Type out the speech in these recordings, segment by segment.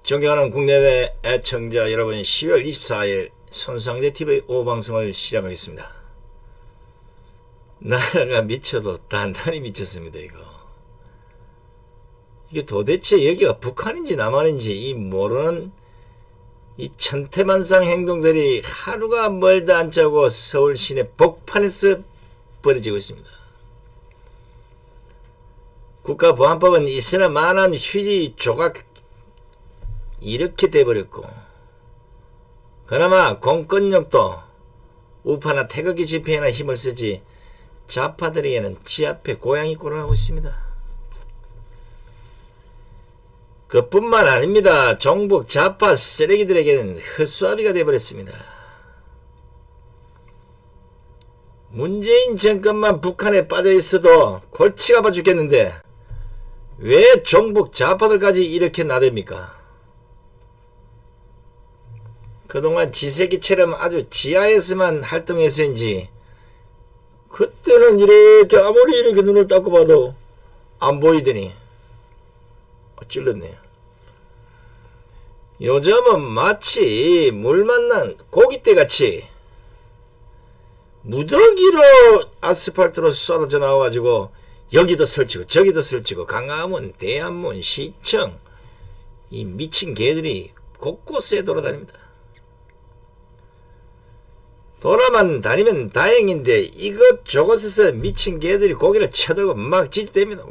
존경하는 국내외 애청자 여러분, 10월 24일 손상대TV 5방송을 시작하겠습니다. 나라가 미쳐도 단단히 미쳤습니다. 이게 도대체 여기가 북한인지 남한인지 이 모르는 이 천태만상 행동들이 하루가 멀다 않자고 서울 시내 복판에서 벌어지고 있습니다. 국가보안법은 있으나 마나한 휴지 조각 이렇게 돼버렸고, 그나마 공권력도 우파나 태극기 집회에나 힘을 쓰지 좌파들에게는 지 앞에 고양이 꼴을 하고 있습니다. 그뿐만 아닙니다. 종북 좌파 쓰레기들에게는 헛수아비가 돼버렸습니다. 문재인 정권만 북한에 빠져있어도 골치가 아파 죽겠는데 왜 종북 좌파들까지 이렇게 나댑니까? 그동안 지새끼처럼 아주 지하에서만 활동해서인지 그때는 이렇게 아무리 이렇게 눈을 닦고 봐도 안 보이더니 찔렀네요. 요즘은 마치 물 만난 고깃대같이 무더기로 아스팔트로 쏟아져 나와가지고 여기도 설치고 저기도 설치고 강화문, 대한문, 시청, 이 미친 개들이 곳곳에 돌아다닙니다. 돌아만 다니면 다행인데 이것저것에서 미친 개들이 고개를 쳐들고 막 짖대입니다.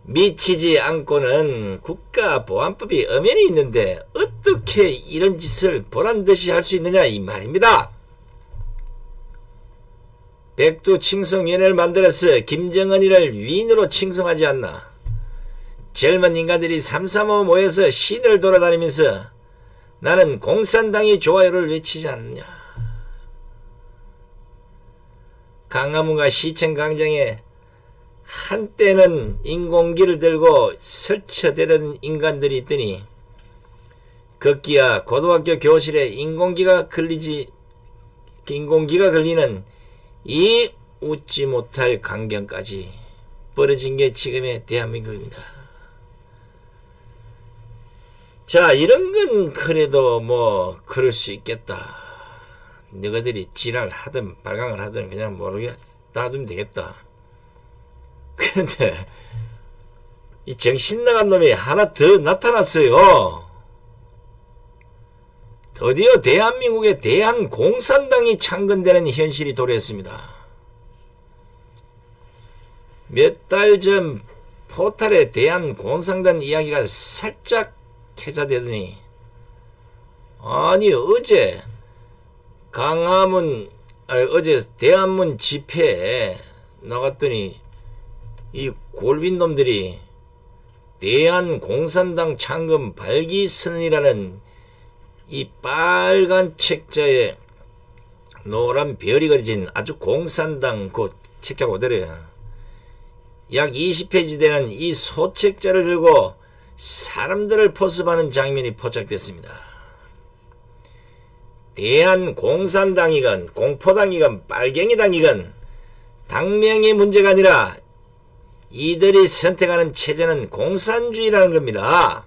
미치지 않고는 국가보안법이 엄연히 있는데 어떻게 이런 짓을 보란듯이 할 수 있느냐 이 말입니다. 백두칭송위원회를 만들어서 김정은이를 위인으로 칭송하지 않나. 젊은 인간들이 삼삼오오 모여서 시내를 돌아다니면서 나는 공산당이 좋아요를 외치지 않느냐. 강화문과 시청 광장에 한때는 인공기를 들고 설쳐대던 인간들이 있더니 급기야 고등학교 교실에 인공기가 걸리는 이 웃지 못할 광경까지 벌어진 게 지금의 대한민국입니다. 자, 이런 건 그래도 뭐 그럴 수 있겠다. 너희들이 지랄하든 발광을 하든 그냥 모르게 놔두면 되겠다. 그런데 이 정신 나간 놈이 하나 더 나타났어요. 드디어 대한민국에 대한공산당이 창건되는 현실이 도래했습니다. 몇 달 전 포털에 대한공산당 이야기가 살짝 회자되더니 아니 어제 어제 대한문 집회에 나갔더니 이 골빈놈들이 대한공산당 창건 발기선언이라는 이 빨간 책자에 노란 별이 그려진 아주 공산당 그 책자 그대로야. 약 20페이지 되는 이 소책자를 들고 사람들을 포섭하는 장면이 포착됐습니다. 대한공산당이건 공포당이건 빨갱이당이건 당명의 문제가 아니라 이들이 선택하는 체제는 공산주의라는 겁니다.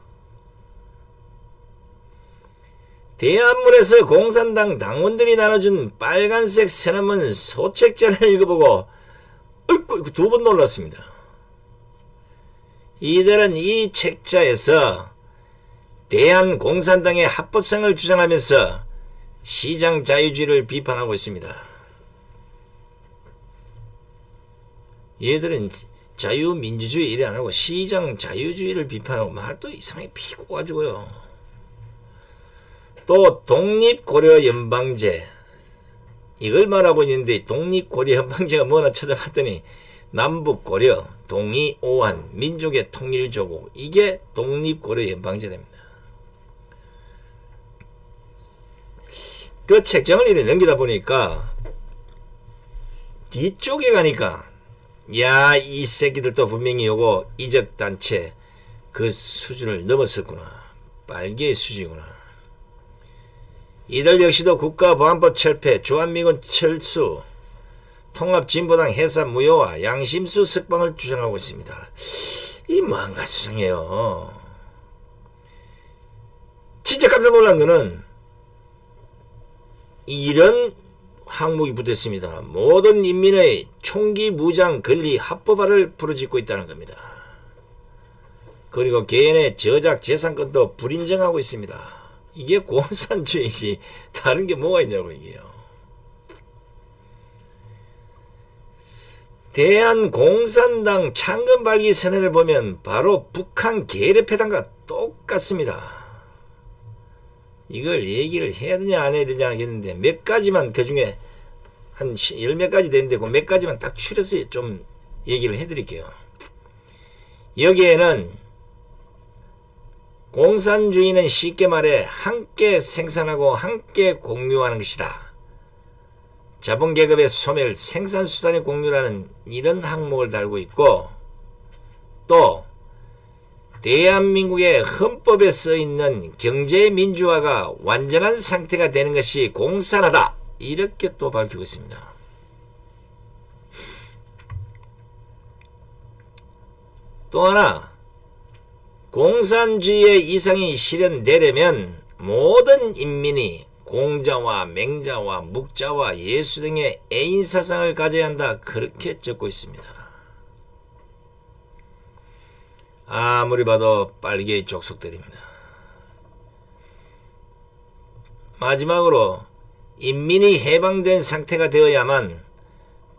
대한문에서 공산당 당원들이 나눠준 빨간색 선언문 소책자를 읽어보고 두 번 놀랐습니다. 이들은 이 책자에서 대한공산당의 합법성을 주장하면서 시장 자유주의를 비판하고 있습니다. 얘들은 자유민주주의 이래 안하고 시장 자유주의를 비판하고 말도 이상하게 피고 가지고요. 또 독립고려연방제 이걸 말하고 있는데 독립고려연방제가 뭐나 찾아봤더니 남북고려, 동이, 오한, 민족의 통일조국 이게 독립고려연방제입니다. 그 책정을 이렇게 넘기다 보니까 뒤쪽에 가니까 야, 이 새끼들도 분명히 요거 이적단체 그 수준을 넘었었구나. 빨개의 수준이구나. 이들 역시도 국가보안법 철폐, 주한미군 철수, 통합진보당 해산 무효화, 양심수 석방을 주장하고 있습니다. 이 뭔가 수상해요. 진짜 깜짝 놀란 거는 이런 항목이 붙었습니다. 모든 인민의 총기 무장 권리 합법화를 부르짖고 있다는 겁니다. 그리고 개인의 저작 재산권도 불인정하고 있습니다. 이게 공산주의지 다른 게 뭐가 있냐고 이게요. 대한공산당 창건발기 선언을 보면 바로 북한 계례패당과 똑같습니다. 이걸 얘기를 해야 되냐 안 해야 되냐 하겠는데 몇 가지만 그중에 한 열 몇 가지 되는데 그 몇 가지만 딱 추려서 좀 얘기를 해드릴게요. 여기에는 공산주의는 쉽게 말해 함께 생산하고 함께 공유하는 것이다. 자본계급의 소멸, 생산수단의 공유라는 이런 항목을 달고 있고, 또 대한민국의 헌법에 써있는 경제민주화가 완전한 상태가 되는 것이 공산화다. 이렇게 또 밝히고 있습니다. 또 하나, 공산주의의 이상이 실현되려면 모든 인민이 공자와 맹자와 묵자와 예수 등의 애인사상을 가져야 한다. 그렇게 적고 있습니다. 아무리 봐도 빨개의 족속들입니다. 마지막으로 인민이 해방된 상태가 되어야만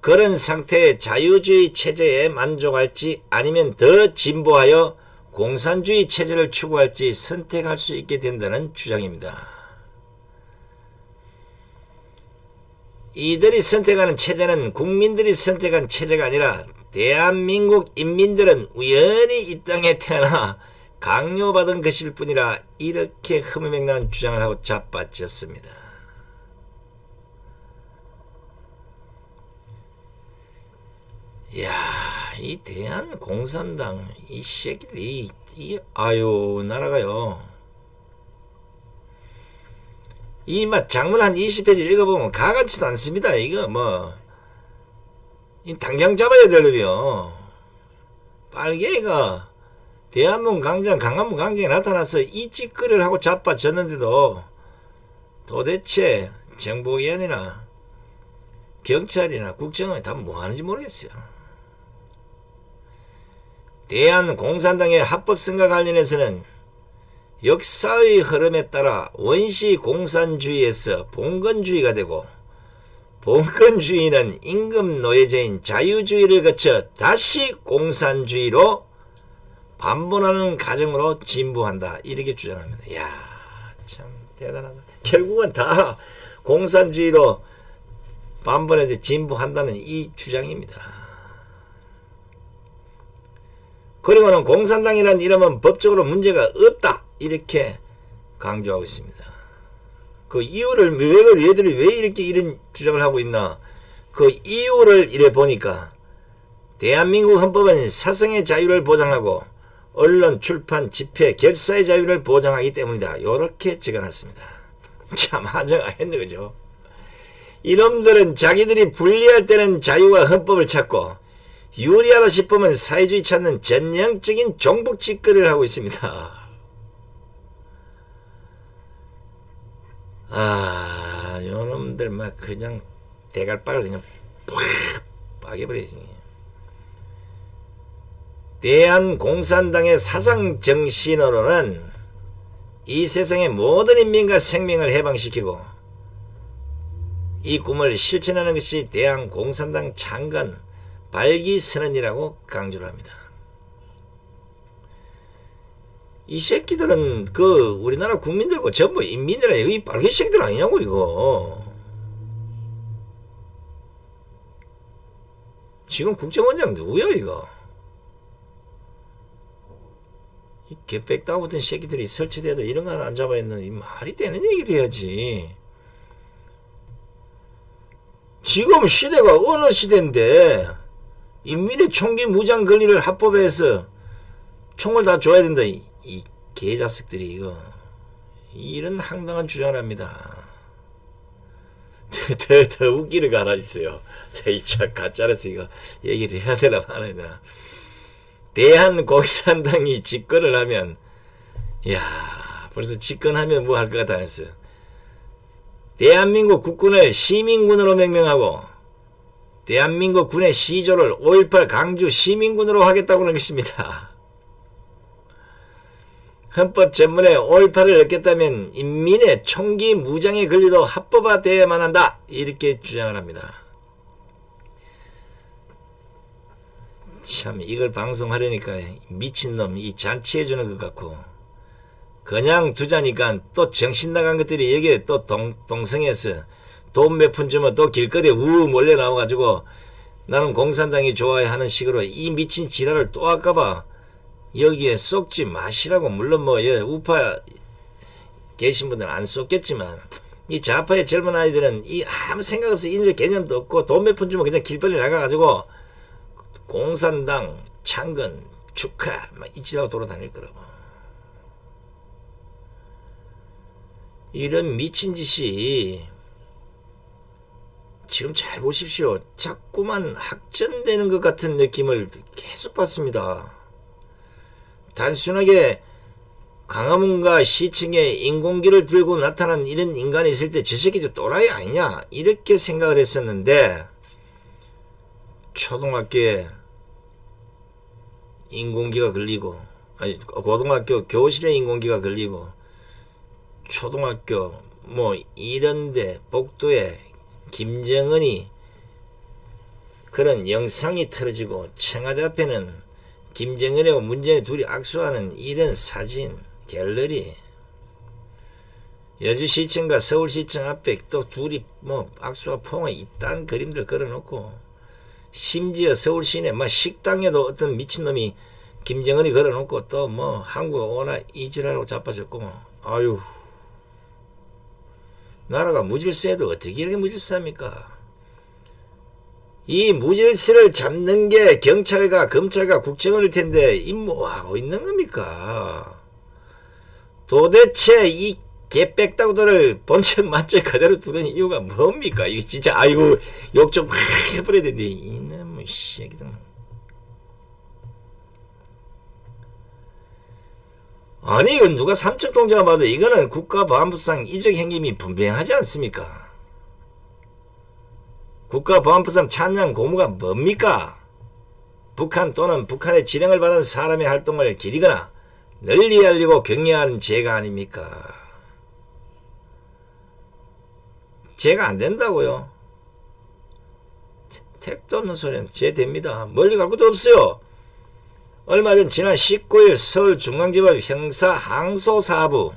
그런 상태의 자유주의 체제에 만족할지 아니면 더 진보하여 공산주의 체제를 추구할지 선택할 수 있게 된다는 주장입니다. 이들이 선택하는 체제는 국민들이 선택한 체제가 아니라 대한민국 인민들은 우연히 이 땅에 태어나 강요받은 것일 뿐이라 이렇게 허무맹랑한 주장을 하고 자빠졌습니다. 이야, 이 대한공산당 이 새끼들이 아유 나라가요. 이 장문 한 20페이지 읽어보면 가관치도 않습니다. 이거 당장 잡아야 되려면 빨개가 대한문 강장 강한문 강장에 나타나서 이 찌꺼리를 하고 자빠졌는데도 도대체 정보위원이나 경찰이나 국정원이 다 뭐하는지 모르겠어요. 대한공산당의 합법성과 관련해서는 역사의 흐름에 따라 원시 공산주의에서 봉건주의가 되고, 봉건주의는 임금노예제인 자유주의를 거쳐 다시 공산주의로 반본하는 과정으로 진보한다. 이렇게 주장합니다. 이야, 참 대단하다. 결국은 다 공산주의로 반본해서 진보한다는 이 주장입니다. 그리고는 공산당이라는 이름은 법적으로 문제가 없다. 이렇게 강조하고 있습니다. 그 이유를 얘들이 왜 이렇게 이런 주장을 하고 있나? 그 이유를 이래 보니까 대한민국 헌법은 사성의 자유를 보장하고 언론, 출판, 집회, 결사의 자유를 보장하기 때문이다. 이렇게 적어놨습니다. 참 한정하겠네, 그죠? 이놈들은 자기들이 불리할 때는 자유와 헌법을 찾고 유리하다 싶으면 사회주의 찾는 전형적인 종북 짓거리를 하고 있습니다. 요놈들 막 그냥 대갈박을 그냥 팍 빠개버리지. 대한공산당의 사상정신으로는 이 세상의 모든 인민과 생명을 해방시키고 이 꿈을 실천하는 것이 대한공산당 창건 발기선언이라고 강조를 합니다. 이 새끼들은 우리나라 국민들고 전부 인민이라 이 빨개 새끼들 아니냐고 이거. 지금 국정원장 누구야 이거? 이 개백다고 같은 새끼들이 설치돼도 이런 거 하나 안 잡아 있는 이 말이 되는 얘기를 해야지. 지금 시대가 어느 시대인데 인민의 총기 무장 권리를 합법화해서 총을 다 줘야 된다. 이 개자식들이 이거 이런 황당한 주장을 합니다. 더 웃기는 거 하나 있어요. 이 참 가짜라서 이거 얘기를 해야 되나 말아야 되나. 대한공산당이 집권을 하면, 이야, 벌써 집권하면 뭐 할 것 같다 했어요. 대한민국 국군을 시민군으로 명명하고 대한민국 군의 시조를 5.18 강주 시민군으로 하겠다고 하는 것입니다. 헌법 전문에 5.18을 넣겠다면 인민의 총기 무장의 권리도 합법화되어야만 한다, 이렇게 주장을 합니다. 참 이걸 방송하려니까 미친놈 이 잔치해주는 것 같고, 그냥 두자니까 또 정신 나간 것들이 여기에 또 동성해서 돈 몇 푼 주면 또 길거리에 우 몰려 나와가지고 나는 공산당이 좋아해 하는 식으로 이 미친 지랄을 또 할까봐 여기에 쏙지 마시라고. 물론 뭐 우파 계신 분들은 안 쏟겠지만 이 좌파의 젊은 아이들은 이 아무 생각 없어 인적 개념도 없고 돈 몇 푼 주면 그냥 길거리 나가가지고 공산당 창건 축하 막 이지라고 돌아다닐 거라고. 이런 미친 짓이 지금 잘 보십시오. 자꾸만 확전되는 것 같은 느낌을 계속 받습니다. 단순하게 광화문과 시층에 인공기를 들고 나타난 이런 인간이 있을 때 저 새끼도 또라이 아니냐 이렇게 생각을 했었는데, 초등학교에 인공기가 걸리고, 아니 고등학교 교실에 인공기가 걸리고, 초등학교 뭐 이런데 복도에 김정은이 그런 영상이 틀어지고 청와대 앞에는 김정은하고 문재인 둘이 악수하는 이런 사진 갤러리, 여주시청과 서울시청 앞에 또 둘이 뭐 악수와 포옹에 이딴 그림들 걸어놓고, 심지어 서울시내 막 식당에도 어떤 미친놈이 김정은이 걸어놓고 또 뭐 한국 오나 이지라고 자빠졌고 뭐. 아유, 나라가 무질서해도 어떻게 이렇게 무질서합니까? 이 무질서를 잡는 게 경찰과 검찰과 국정원일 텐데 이 뭐하고 있는 겁니까? 도대체 이 개빽다구들을 본적 만적 그대로 두는 이유가 뭡니까? 이거 진짜 아이고 욕 좀 확 해버려야 되는데 이놈의 새끼들. 아니 이건 누가 삼척동자가 봐도 이거는 국가보안법상 이적 행위이 분명하지 않습니까? 국가보안법상 찬양 고무가 뭡니까? 북한 또는 북한의 지령을 받은 사람의 활동을 기리거나 널리 알리고 격려하는 죄가 아닙니까? 죄가 안 된다고요? 택도 없는 소리는 죄 됩니다. 멀리 갈 것도 없어요. 얼마 전 지난 19일 서울중앙지법 형사 항소사부,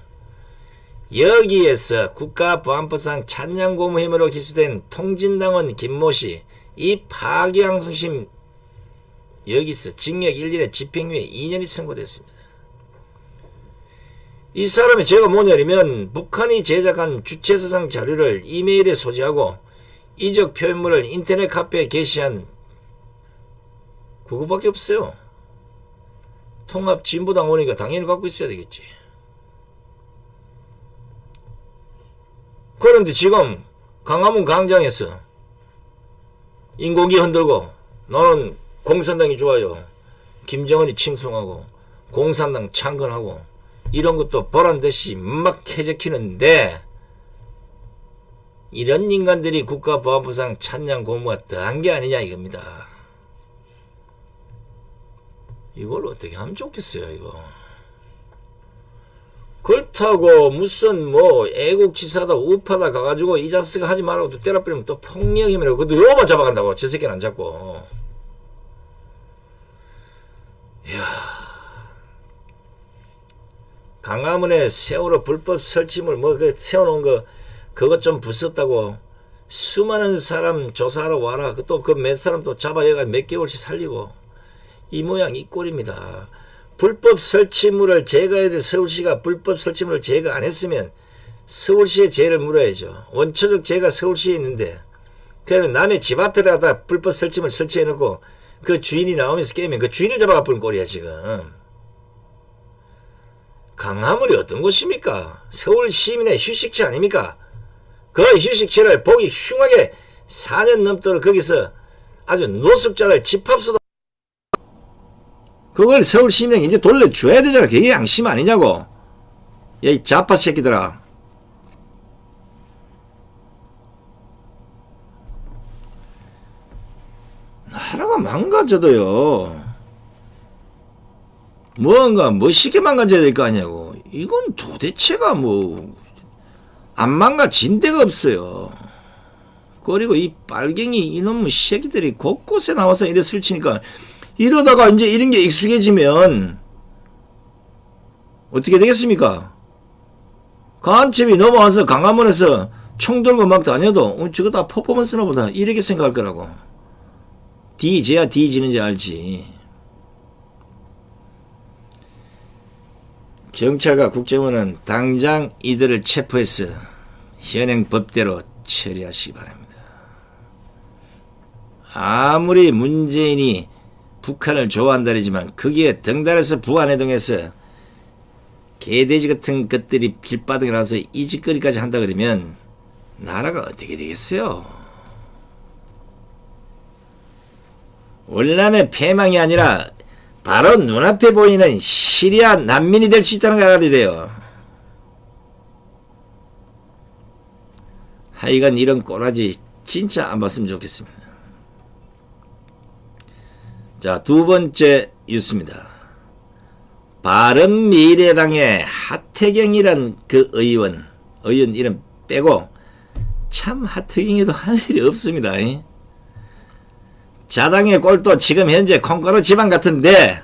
여기에서 국가보안법상 찬양고무 혐의로 기소된 통진당원 김모씨 이 파기환송심 여기서 징역 1년에 집행유예 2년이 선고됐습니다. 이 사람의 죄가 뭐냐면 북한이 제작한 주체서상 자료를 이메일에 소지하고 이적 표현물을 인터넷 카페에 게시한 그거밖에 없어요. 통합진보당원이니까 당연히 갖고 있어야 되겠지. 그런데 지금 광화문 광장에서 인공기 흔들고 나는 공산당이 좋아요, 김정은이 칭송하고 공산당 창건하고 이런 것도 보란듯이 막 해적히는데, 이런 인간들이 국가보안법상 찬양 고무가 더한 게 아니냐 이겁니다. 이걸 어떻게 하면 좋겠어요 이거. 그렇다고 무슨 뭐 애국지사다 우파다 가가지고 이 자스가 하지 말라고 또 때려버리면 또 폭력이면 그것도 요만 잡아간다고. 저 새끼는 안 잡고. 이야, 강화문에 세월호 불법 설치물 뭐 그 세워놓은 거 그것 좀 부쉈다고 수많은 사람 조사하러 와라. 또 그 몇 사람 또 잡아여가 몇 개월씩 살리고 이 모양 이 꼴입니다. 불법 설치물을 제거해야 돼. 서울시가 불법 설치물을 제거 안 했으면 서울시에 죄를 물어야죠. 원초적 죄가 서울시에 있는데 그냥 남의 집 앞에다가 불법 설치물 설치해놓고 그 주인이 나오면서 깨면 그 주인을 잡아가 버린 꼴이야 지금. 강화문이 어떤 곳입니까? 서울 시민의 휴식처 아닙니까? 그 휴식처를 보기 흉하게 4년 넘도록 거기서 아주 노숙자를 집합소도 그걸 서울 시민이 이제 돌려줘야 되잖아. 그게 양심 아니냐고. 야, 이 좌파 새끼들아. 나라가 망가져도요. 뭔가 멋있게 망가져야 될 거 아니냐고. 이건 도대체가 뭐 안 망가진 데가 없어요. 그리고 이 빨갱이 이놈의 새끼들이 곳곳에 나와서 이래 설치니까 이러다가 이제 이런 게 익숙해지면 어떻게 되겠습니까? 간첩이 넘어와서 강화문에서 총 들고 막 다녀도 저거 다 퍼포먼스나 보다 이렇게 생각할 거라고. 뒤져야 뒤지는지 알지. 경찰과 국정원은 당장 이들을 체포해서 현행 법대로 처리하시기 바랍니다. 아무리 문재인이 북한을 좋아한다지만 거기에 덩달아서 부안해동해서 개돼지 같은 것들이 길바닥에 나와서 이 짓거리까지 한다 그러면 나라가 어떻게 되겠어요? 월남의 패망이 아니라 바로 눈앞에 보이는 시리아 난민이 될 수 있다는 걸 알아야 돼요. 하여간 이런 꼬라지 진짜 안 봤으면 좋겠습니다. 자, 두 번째 뉴스입니다. 바른미래당의 하태경이란 그 의원 이름 빼고 참 하태경이도 할 일이 없습니다. 자당의 꼴도 지금 현재 콩가루 지방 같은데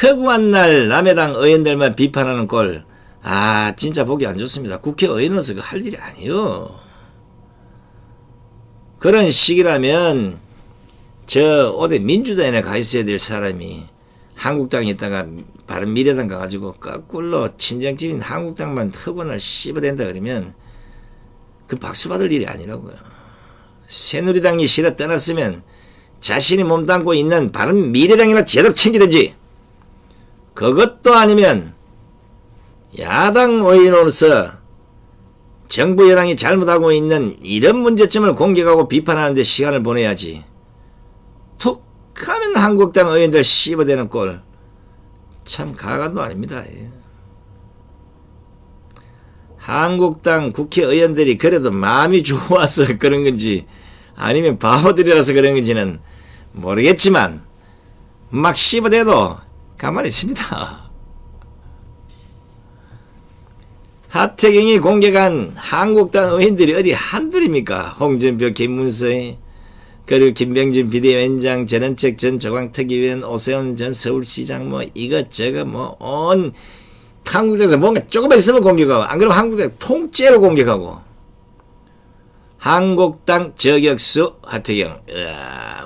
허구한 날 남해당 의원들만 비판하는 꼴, 아 진짜 보기 안 좋습니다. 국회의원으로서 그 할 일이 아니요. 그런 식이라면 저 어디 민주당에 가 있어야 될 사람이 한국당에 있다가 바른미래당 가가지고 거꾸로 친정집인 한국당만 허구한 날 씹어댄다 그러면 그 박수 받을 일이 아니라고요. 새누리당이 싫어 떠났으면 자신이 몸담고 있는 바른미래당이나 제대로 챙기든지, 그것도 아니면 야당 의원으로서 정부 여당이 잘못하고 있는 이런 문제점을 공격하고 비판하는 데 시간을 보내야지. 툭 하면 한국당 의원들 씹어대는 꼴, 참 가관도 아닙니다. 한국당 국회의원들이 그래도 마음이 좋아서 그런 건지 아니면 바보들이라서 그런 건지는 모르겠지만 막 씹어대도 가만히 있습니다. 하태경이 공격한 한국당 의원들이 어디 한둘입니까? 홍준표, 김문수, 그리고 김병준 비대위원장, 전원책 전 조광특위위원, 오세훈 전 서울시장, 뭐 이것저것 뭐 온 한국당에서 뭔가 조금만 있으면 공격하고, 안 그러면 한국당 통째로 공격하고. 한국당 저격수 하태경,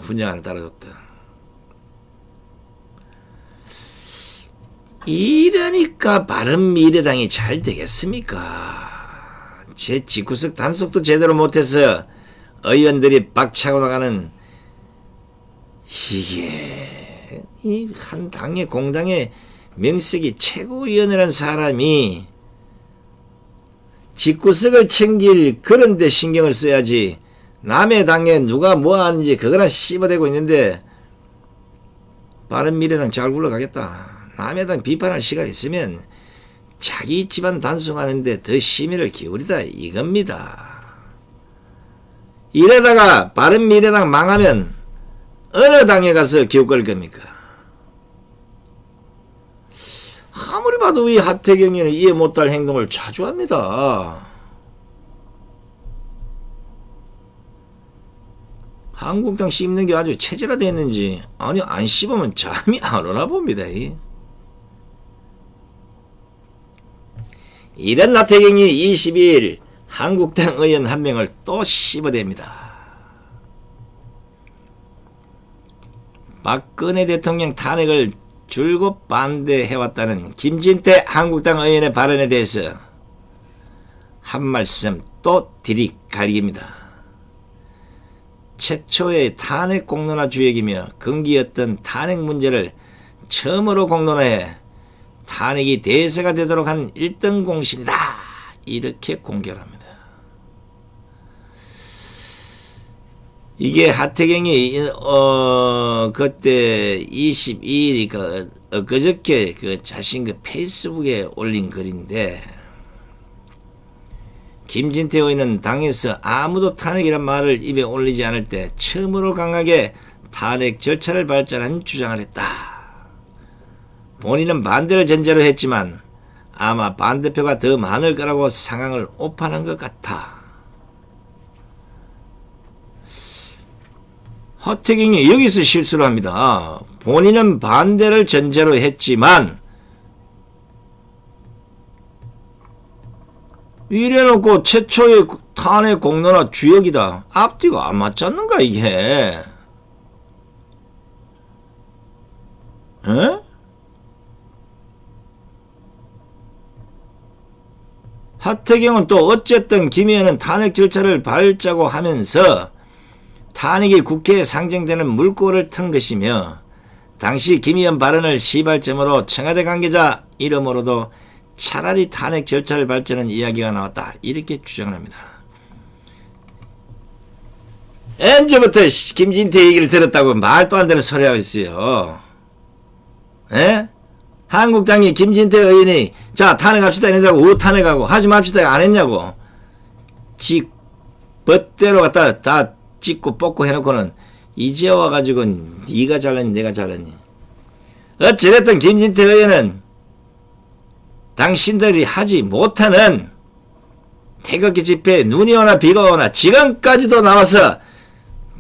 훈장 하나 따라줬다. 이러니까 바른미래당이 잘 되겠습니까? 제 집구석 단속도 제대로 못해서 의원들이 빡차고 나가는, 이게 이 한 당의 공당의 명색이 최고위원이라는 사람이 집구석을 챙길 그런 데 신경을 써야지, 남의 당에 누가 뭐 하는지 그거나 씹어대고 있는데 바른미래당 잘 굴러가겠다. 남의 당 비판할 시간 있으면 자기 집안 단속하는데 더 심의를 기울이다 이겁니다. 이러다가 바른미래당 망하면 어느 당에 가서 기웃거릴 겁니까? 아무리 봐도 이 하태경이는 이해 못할 행동을 자주 합니다. 한국당 씹는 게 아주 체질화되어 있는지, 아니 안 씹으면 잠이 안 오나 봅니다. 이런 하태경이 22일 한국당 의원 한 명을 또 씹어댑니다. 박근혜 대통령 탄핵을 줄곧 반대해왔다는 김진태 한국당 의원의 발언에 대해서 한 말씀 또 들이갈깁니다. 최초의 탄핵 공론화 주역이며 긍기였던 탄핵 문제를 처음으로 공론화해 탄핵이 대세가 되도록 한 1등 공신이다, 이렇게 공개합니다. 이게 하태경이 그때 22일이니까 그저께 그 자신 그 페이스북에 올린 글인데, 김진태 의원은 당에서 아무도 탄핵이란 말을 입에 올리지 않을 때 처음으로 강하게 탄핵 절차를 밟자는 주장을 했다. 본인은 반대를 전제로 했지만 아마 반대표가 더 많을 거라고 상황을 오판한 것 같아. 하태경이 여기서 실수를 합니다. 본인은 반대를 전제로 했지만, 이래놓고 최초의 탄핵 공론화 주역이다. 앞뒤가 안 맞지 않는가 이게? 에? 하태경은 또 어쨌든 김 의원은 탄핵 절차를 밟자고 하면서 탄핵이 국회에 상정되는 물꼬를 튼 것이며, 당시 김 의원 발언을 시발점으로 청와대 관계자 이름으로도 차라리 탄핵 절차를 밟자는 이야기가 나왔다. 이렇게 주장을 합니다. 언제부터 김진태 얘기를 들었다고 말도 안 되는 소리 하고 있어요. 에? 한국당이 김진태 의원이 자 탄핵합시다 이런다고 탄핵하고 하지 맙시다 안 했냐고. 지 멋대로 갖다 다 찍고 뽑고 해놓고는 이제 와가지고 네가 잘랐니 내가 잘랐니. 어찌됐든 김진태 의원은 당신들이 하지 못하는 태극기 집회에 눈이 오나 비가 오나 지금까지도 나와서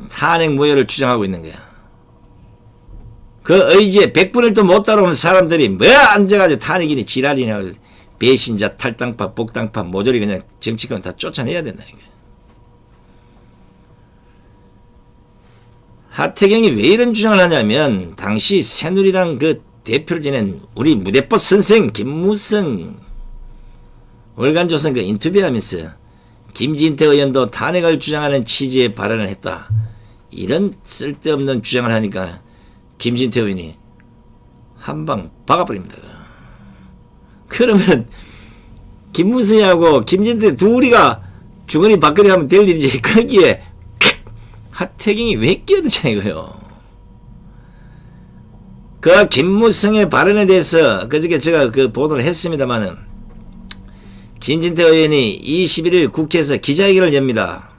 탄핵 무효를 주장하고 있는 거야. 그 의지에 100분을 또 못 따라오는 사람들이 뭐야 앉아가지고 탄핵이니 지랄이냐, 배신자, 탈당파, 복당파, 모조리 그냥 정치권 다 쫓아내야 된다니까. 하태경이 왜 이런 주장을 하냐면, 당시 새누리당 그 대표를 지낸 우리 무대뽀 선생 김무성 월간조선 그 인터뷰하면서 김진태 의원도 탄핵을 주장하는 취지의 발언을 했다. 이런 쓸데없는 주장을 하니까 김진태 의원이 한방 박아버립니다. 그러면 김무성하고 김진태 둘이가 주거니 박거니 하면 될 일이지. 거기에 하태경이 왜 끼어드냐 이거요. 그 김무성의 발언에 대해서 그저께 제가 그 보도를 했습니다마는, 김진태 의원이 21일 국회에서 기자회견을 엽니다.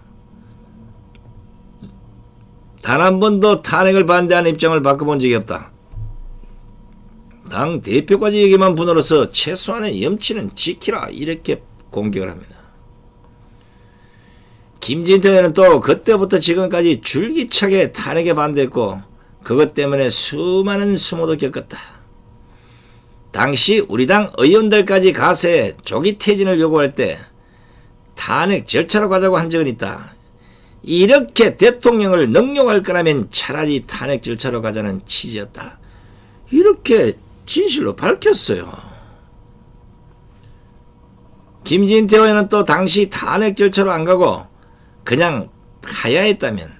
단 한 번도 탄핵을 반대하는 입장을 바꿔본 적이 없다. 당 대표까지 얘기만 분으로서 최소한의 염치는 지키라. 이렇게 공격을 합니다. 김진태 의원은 또 그때부터 지금까지 줄기차게 탄핵에 반대했고 그것 때문에 수많은 수모도 겪었다. 당시 우리 당 의원들까지 가세에 조기 퇴진을 요구할 때 탄핵 절차로 가자고 한 적은 있다. 이렇게 대통령을 능욕할 거라면 차라리 탄핵 절차로 가자는 취지였다. 이렇게 진실로 밝혔어요. 김진태 의원은 또 당시 탄핵 절차로 안 가고 그냥 하야했다면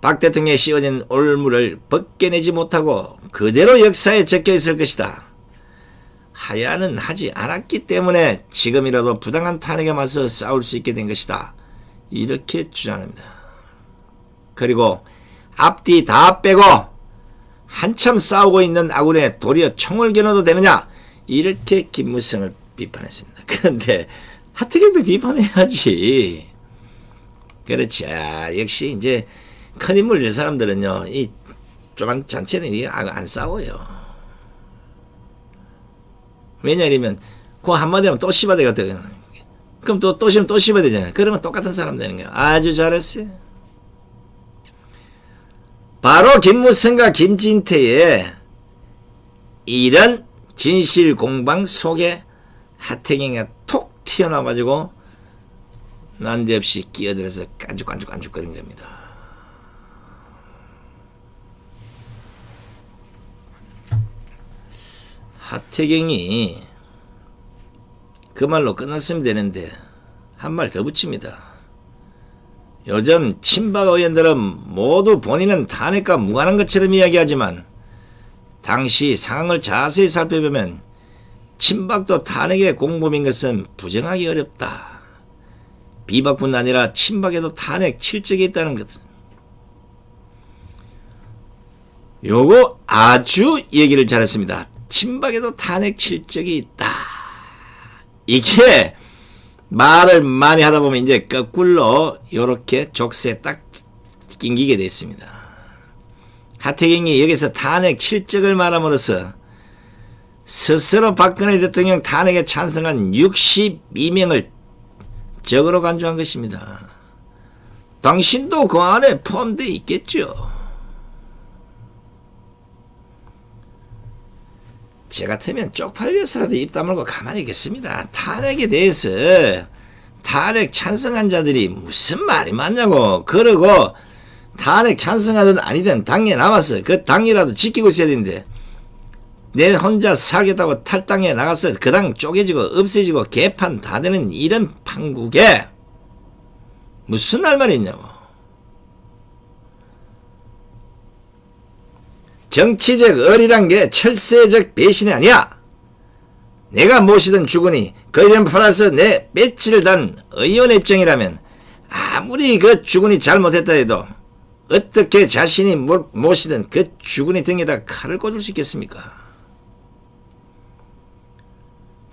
박 대통령에 씌워진 올무를 벗겨내지 못하고 그대로 역사에 적혀있을 것이다. 하야는 하지 않았기 때문에 지금이라도 부당한 탄핵에 맞서 싸울 수 있게 된 것이다. 이렇게 주장합니다. 그리고 앞뒤 다 빼고 한참 싸우고 있는 아군에 도리어 총을 겨눠도 되느냐, 이렇게 김무성을 비판했습니다. 그런데 하태경도 비판해야지. 그렇지. 역시 이제 큰 인물 될 사람들은요, 이 조만 잔치는 안 싸워요. 왜냐하면 그 한마디 하면 또 씹어야 되거든. 그럼 또 씹으면 또 씹어야 되잖아요. 그러면 똑같은 사람 되는 거야. 아주 잘했어요. 바로 김무성과 김진태의 이런 진실 공방 속에 하태경이 톡 튀어나와가지고 난데없이 끼어들어서 깐죽깐죽거린 겁니다. 하태경이 그 말로 끝났으면 되는데 한 말 더 붙입니다. 요즘 친박 의원들은 모두 본인은 탄핵과 무관한 것처럼 이야기하지만 당시 상황을 자세히 살펴보면 친박도 탄핵의 공범인 것은 부정하기 어렵다. 비박뿐 아니라 친박에도 탄핵 실적이 있다는 것. 요거 아주 얘기를 잘했습니다. 친박에도 탄핵 실적이 있다. 이게 말을 많이 하다 보면 이제 거꾸로 요렇게 족쇄에 딱 낑기게 됐습니다. 하태경이 여기서 탄핵 실적을 말함으로써 스스로 박근혜 대통령 탄핵에 찬성한 62명을 적으로 간주한 것입니다. 당신도 그 안에 포함되어 있겠죠. 제 같으면 쪽팔려서라도 입 다물고 가만히 있겠습니다. 탄핵에 대해서 탄핵 찬성한 자들이 무슨 말이 맞냐고. 그러고 탄핵 찬성하든 아니든 당에 남아서 그 당이라도 지키고 있어야 되는데 내 혼자 살겠다고 탈당에 나가서 그 당 쪼개지고 없애지고 개판 다 되는 이런 판국에 무슨 할 말이 있냐고. 정치적 어리란 게 철새적 배신이 아니야. 내가 모시던 주군이 그 이름 팔아서 내 배지를 단 의원의 입장이라면 아무리 그 주군이 잘못했다 해도 어떻게 자신이 모시던 그 주군의 등에다 칼을 꽂을 수 있겠습니까?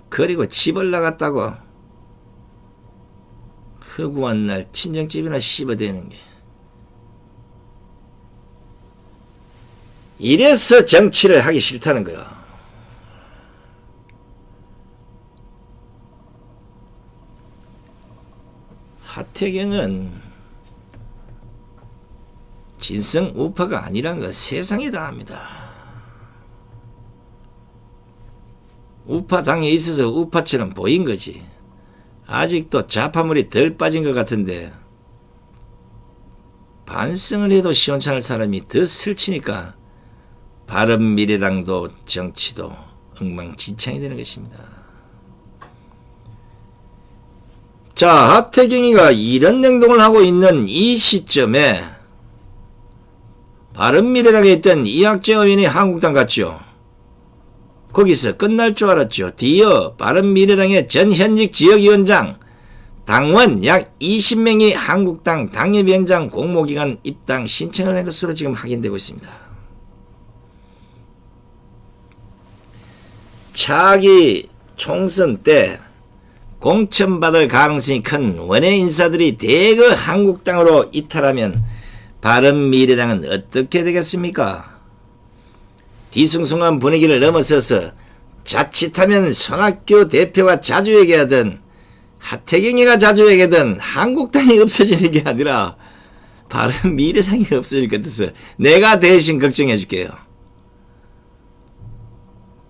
그리고 집을 나갔다고 허구한 날 친정집이나 씹어대는 게 이래서 정치를 하기 싫다는 거야. 하태경은 진성 우파가 아니란 거 세상에 다 압니다. 우파 당에 있어서 우파처럼 보인 거지. 아직도 좌파물이 덜 빠진 것 같은데 반성을 해도 시원찮을 사람이 더 설치니까 바른미래당도 정치도 엉망진창이 되는 것입니다. 자, 하태경이가 이런 행동을 하고 있는 이 시점에 바른미래당에 있던 이학재 의원이 한국당 갔죠. 거기서 끝날 줄 알았죠. 뒤이어 바른미래당의 전 현직 지역위원장, 당원 약 20명이 한국당 당협위원장 공모기간 입당 신청을 한 것으로 지금 확인되고 있습니다. 차기 총선 때 공천받을 가능성이 큰 원외 인사들이 대거 한국당으로 이탈하면 바른미래당은 어떻게 되겠습니까? 뒤숭숭한 분위기를 넘어서서 자칫하면 손학규 대표가 자주 얘기하던 하태경이가 자주 얘기하던 한국당이 없어지는 게 아니라 바른미래당이 없어질 것 같아서 내가 대신 걱정해 줄게요.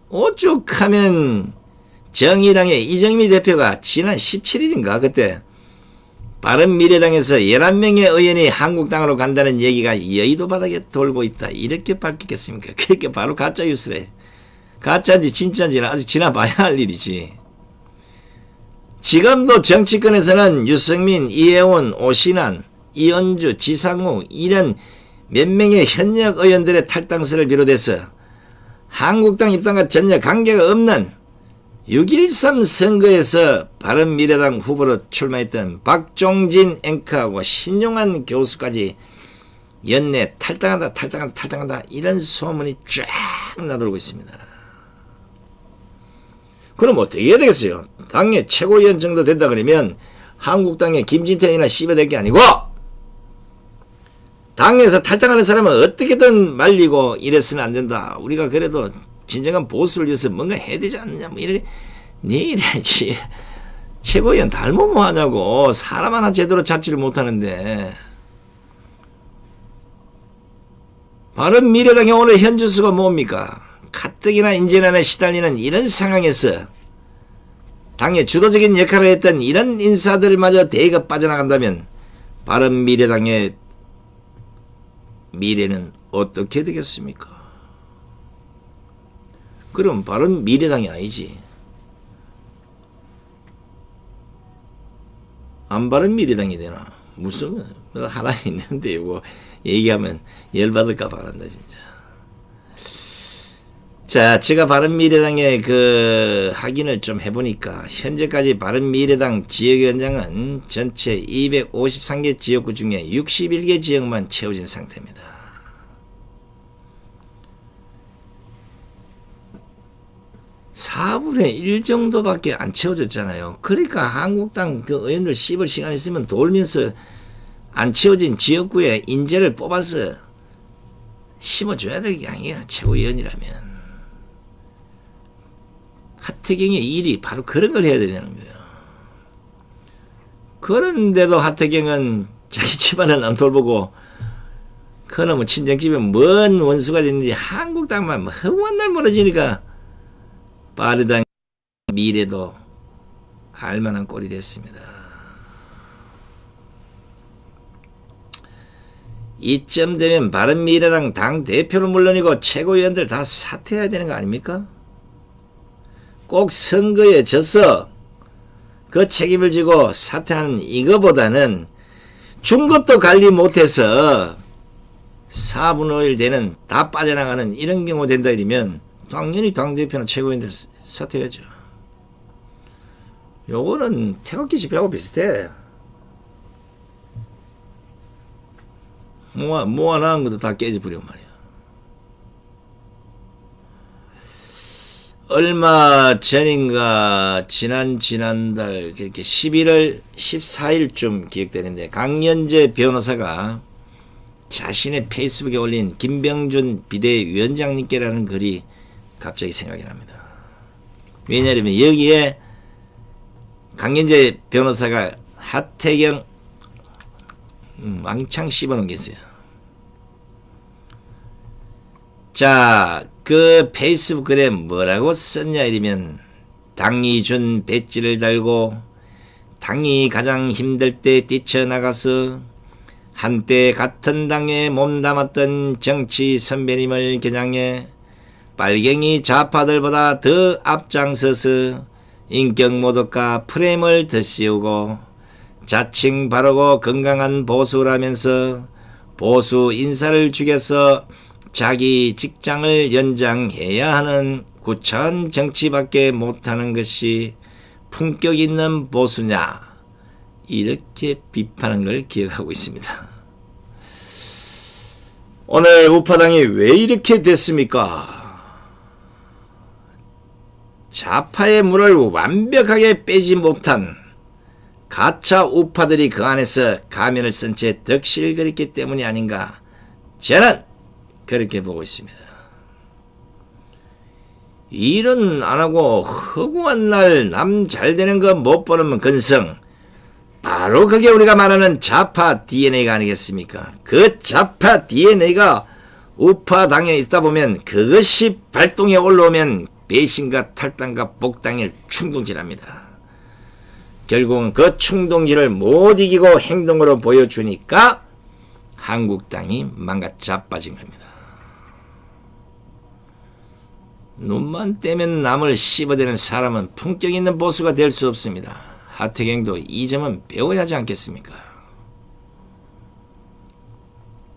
오죽하면 정의당의 이정미 대표가 지난 17일인가 그때 바른미래당에서 11명의 의원이 한국당으로 간다는 얘기가 여의도 바닥에 돌고 있다. 이렇게 밝혔겠습니까? 그렇게 바로 가짜뉴스래. 가짜인지 진짜인지는 아직 지나봐야 할 일이지. 지금도 정치권에서는 유승민, 이혜원, 오신환, 이현주, 지상우 이런 몇 명의 현역 의원들의 탈당설을 비롯해서 한국당 입당과 전혀 관계가 없는 6.13 선거에서 바른미래당 후보로 출마했던 박종진 앵커하고 신용한 교수까지 연내 탈당한다 이런 소문이 쫙 나돌고 있습니다. 그럼 어떻게 해야 되겠어요? 당의 최고위원 정도 된다 그러면 한국당의 김진태이나 씹어댈 게 아니고 당에서 탈당하는 사람은 어떻게든 말리고 이래서는 안 된다. 우리가 그래도 진정한 보수를 위해서 뭔가 해야 되지 않느냐 뭐 이래 네 이래야지. 최고위원 달모 뭐 하냐고. 사람 하나 제대로 잡지를 못하는데. 바른미래당의 오늘 현주수가 뭡니까? 가뜩이나 인재난에 시달리는 이런 상황에서 당의 주도적인 역할을 했던 이런 인사들마저 대거 빠져나간다면 바른미래당의 미래는 어떻게 되겠습니까? 그럼 바른미래당이 아니지. 안 바른미래당이 되나? 무슨 하나 있는데 뭐 얘기하면 열받을까 바란다 진짜. 자, 제가 바른미래당의 그 확인을 좀 해보니까 현재까지 바른미래당 지역위원장은 전체 253개 지역구 중에 61개 지역만 채워진 상태입니다. 4분의 1 정도밖에 안 채워졌잖아요. 그러니까 한국당 그 의원들 씹을 시간 있으면 돌면서 안 채워진 지역구에 인재를 뽑아서 심어줘야 될 게 아니야. 최고위원이라면. 하태경의 일이 바로 그런 걸 해야 되냐는 거예요. 그런데도 하태경은 자기 집안을 안 돌보고 그놈의 친정집에 뭔 원수가 됐는지 한국당만 허무한 멀어지니까 빠르당 미래도 알만한 꼴이 됐습니다. 이쯤 되면 바른미래당 당대표는 물론이고 최고위원들 다 사퇴해야 되는 거 아닙니까? 꼭 선거에 져서 그 책임을 지고 사퇴하는 이거보다는 준 것도 관리 못해서 4분의 5일 되는 다 빠져나가는 이런 경우 된다 이러면 당연히 당대표나 최고위원들 사퇴해야죠. 요거는 태극기 집회하고 비슷해. 모아놓은 것도 다 깨져버리고 말이야. 얼마 전인가 지난달 그렇게 11월 14일쯤 기억되는데 강연재 변호사가 자신의 페이스북에 올린 김병준 비대위원장님께라는 글이 갑자기 생각이 납니다. 왜냐하면 여기에 강연재 변호사가 하태경 왕창 씹어놓은 게 있어요. 자, 그 페이스북 글에 뭐라고 썼냐 이러면 당이 준 배지를 달고 당이 가장 힘들 때 뛰쳐나가서 한때 같은 당에 몸담았던 정치 선배님을 겨냥해 빨갱이 좌파들보다 더 앞장서서 인격 모독과 프레임을 덧씌우고 자칭 바르고 건강한 보수라면서 보수 인사를 죽여서 자기 직장을 연장해야 하는 구차한 정치밖에 못하는 것이 품격 있는 보수냐 이렇게 비판한 걸 기억하고 있습니다. 오늘 우파당이 왜 이렇게 됐습니까? 좌파의 물을 완벽하게 빼지 못한 가짜 우파들이 그 안에서 가면을 쓴 채 덕실거렸기 때문이 아닌가 저는 그렇게 보고 있습니다. 일은 안하고 허구한 날 남 잘되는 거 못 보는 근성 바로 그게 우리가 말하는 좌파 DNA가 아니겠습니까? 그 좌파 DNA가 우파당에 있다 보면 그것이 발동에 올라오면 배신과 탈당과 복당을 충동질합니다. 결국은 그 충동질을 못 이기고 행동으로 보여주니까 한국당이 망가 자빠진 겁니다. 눈만 떼면 남을 씹어대는 사람은 품격 있는 보수가 될 수 없습니다. 하태경도 이 점은 배워야 하지 않겠습니까?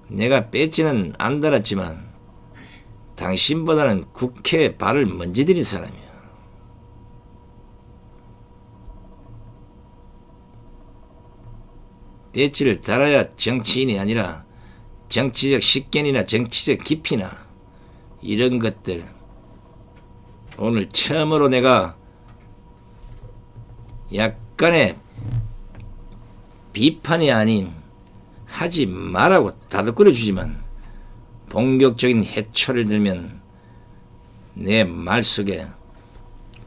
내가 배지는 안 달았지만 당신보다는 국회에 발을 먼저 들인 사람이야. 배지를 달아야 정치인이 아니라 정치적 식견이나 정치적 깊이나 이런 것들 오늘 처음으로 내가 약간의 비판이 아닌 하지 말라고 다독거려 주지만 본격적인 해초를 들면 내 말 속에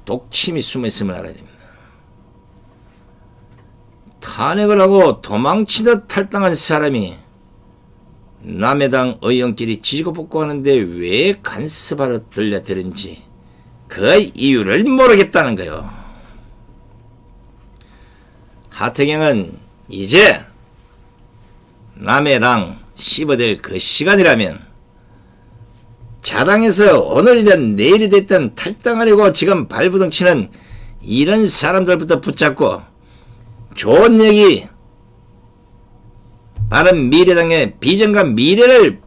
독침이 숨어 있음을 알아야 됩니다. 탄핵을 하고 도망치듯 탈당한 사람이 남의 당 의원끼리 지지고볶고 하는데 왜 간섭하러 들려드는지 그 이유를 모르겠다는 거요. 하태경은 이제 남의 당 씹어댈 그 시간이라면 자당에서 오늘이든 내일이 됐든 탈당하려고 지금 발부둥 치는 이런 사람들부터 붙잡고 좋은 얘기 바른미래당의 비전과 미래를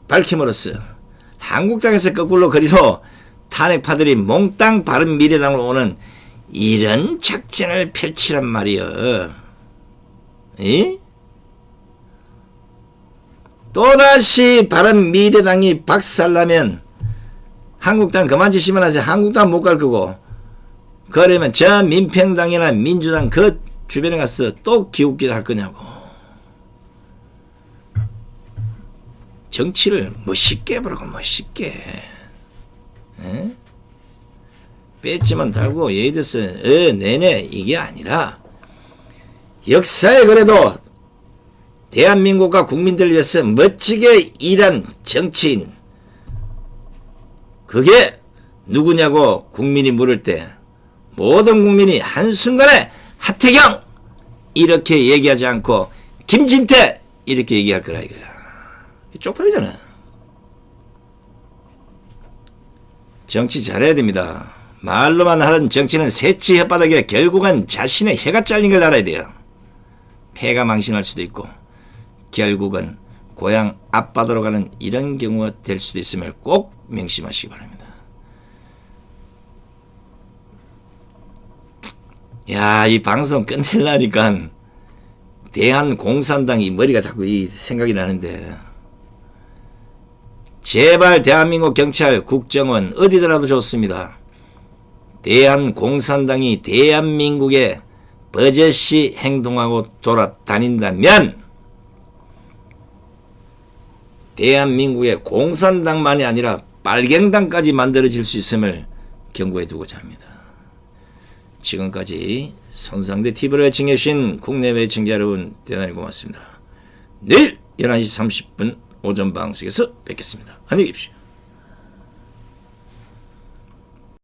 밝힘으로써 한국당에서 거꾸로 그리로 탄핵파들이 몽땅 바른미래당으로 오는 이런 작전을 펼치란 말이여. 이? 또다시 바른미래당이 박살나면 한국당 그만 짓이만 하세요. 한국당 못 갈 거고 그러면 저 민평당이나 민주당 그 주변에 가서 또 기웃기도 할 거냐고. 정치를 멋있게 해보라고. 멋있게. 에? 배지만 달고 예를 들어서 네네 이게 아니라 역사에 그래도 대한민국과 국민들을 위해서 멋지게 일한 정치인, 그게 누구냐고 국민이 물을 때 모든 국민이 한순간에 하태경 이렇게 얘기하지 않고 김진태 이렇게 얘기할 거라 이거야. 쪽팔리잖아. 정치 잘해야 됩니다. 말로만 하는 정치는 새치 혓바닥에 결국은 자신의 혀가 잘린 걸 알아야 돼요. 폐가 망신할 수도 있고 결국은 고향 앞바다로 가는 이런 경우가 될 수도 있음을 꼭 명심하시기 바랍니다. 야, 이 방송 끝내려니까 대한공산당이 머리가 자꾸 이 생각이 나는데, 제발 대한민국 경찰, 국정원 어디더라도 좋습니다. 대한공산당이 대한민국에 버젓이 행동하고 돌아다닌다면 대한민국의 공산당만이 아니라 빨갱당까지 만들어질 수 있음을 경고해 두고자 합니다. 지금까지 손상대 TV를 애청해주신 국내외 애청자 여러분 대단히 고맙습니다. 내일 11시 30분 오전 방송에서 뵙겠습니다. 안녕히 계십시오.